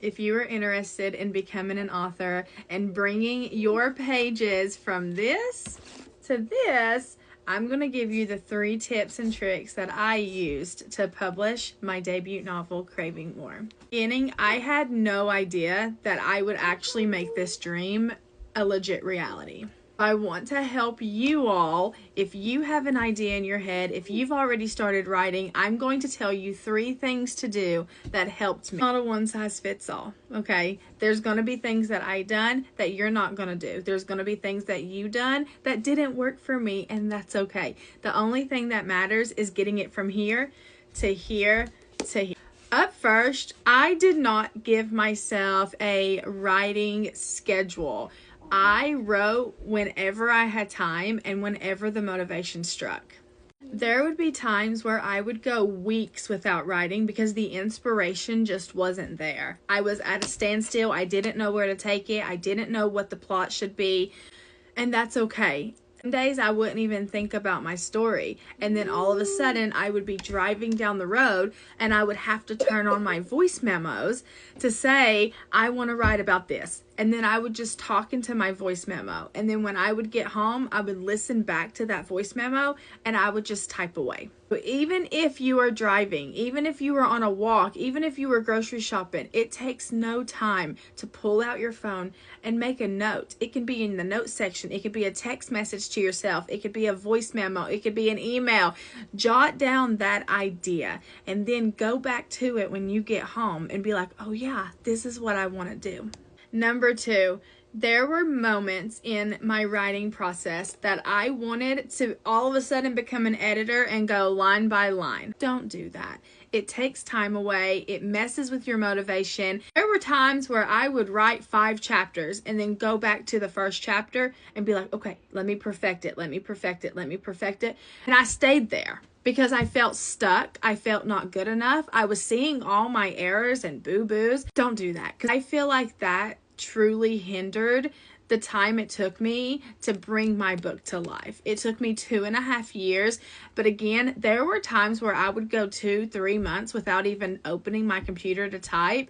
If you are interested in becoming an author and bringing your pages from this to this, I'm going to give you the 3 tips and tricks that I used to publish my debut novel, Craving More. Beginning, I had no idea that I would actually make this dream a legit reality. I want to help you all. If you have an idea in your head, if you've already started writing, I'm going to tell you 3 things to do that helped me. Not a one size fits all, okay? There's going to be things that I done that you're not going to do. There's going to be things that you done that didn't work for me, and that's okay. The only thing that matters is getting it from here to here to here. Up first, I did not give myself a writing schedule. I wrote whenever I had time and whenever the motivation struck. There would be times where I would go weeks without writing because the inspiration just wasn't there. I was at a standstill. I didn't know where to take it. I didn't know what the plot should be, and that's okay. Some days I wouldn't even think about my story, and then all of a sudden I would be driving down the road and I would have to turn on my voice memos to say, I want to write about this. And then I would just talk into my voice memo. And then when I would get home, I would listen back to that voice memo and I would just type away. But even if you are driving, even if you are on a walk, even if you were grocery shopping, it takes no time to pull out your phone and make a note. It can be in the note section. It could be a text message to yourself. It could be a voice memo. It could be an email. Jot down that idea and then go back to it when you get home and be like, oh yeah, this is what I want to do. Number 2, there were moments in my writing process that I wanted to all of a sudden become an editor and go line by line. Don't do that. It takes time away. It messes with your motivation. There were times where I would write 5 chapters and then go back to the first chapter and be like, okay, let me perfect it. Let me perfect it. Let me perfect it. And I stayed there because I felt stuck. I felt not good enough. I was seeing all my errors and boo-boos. Don't do that, because I feel like that truly hindered the time it took me to bring my book to life. It took me 2.5 years, but again, there were times where I would go 2-3 months without even opening my computer to type.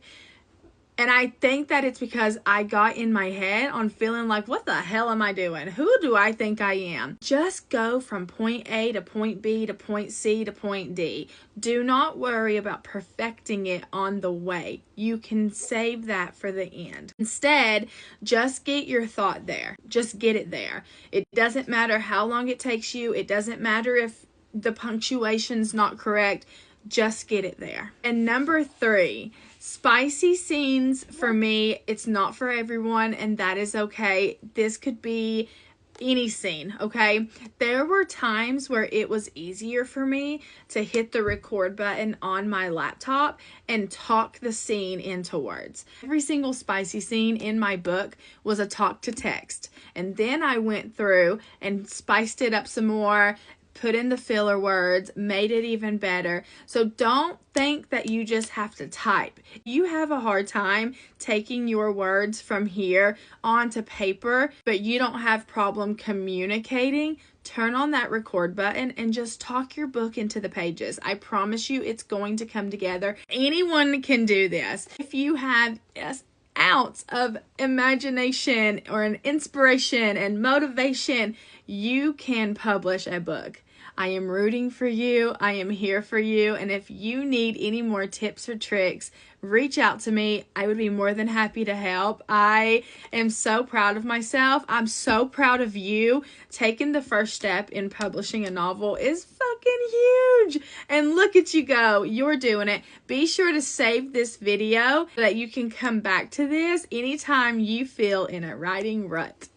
And I think that it's because I got in my head on feeling like, what the hell am I doing? Who do I think I am? Just go from point A to point B to point C to point D. Do not worry about perfecting it on the way. You can save that for the end. Instead, just get your thought there. Just get it there. It doesn't matter how long it takes you. It doesn't matter if the punctuation's not correct. Just get it there. And number 3, spicy scenes, for me, it's not for everyone, and that is okay. This could be any scene, okay? There were times where it was easier for me to hit the record button on my laptop and talk the scene into words. Every single spicy scene in my book was a talk to text, and then I went through and spiced it up some more, put in the filler words, made it even better. So don't think that you just have to type. You have a hard time taking your words from here onto paper, but you don't have problem communicating. Turn on that record button and just talk your book into the pages. I promise you it's going to come together. Anyone can do this. If you have an ounce of imagination or an inspiration and motivation, you can publish a book. I am rooting for you. I am here for you. And if you need any more tips or tricks, reach out to me. I would be more than happy to help. I am so proud of myself. I'm so proud of you. Taking the first step in publishing a novel is fucking huge. And look at you go. You're doing it. Be sure to save this video so that you can come back to this anytime you feel in a writing rut.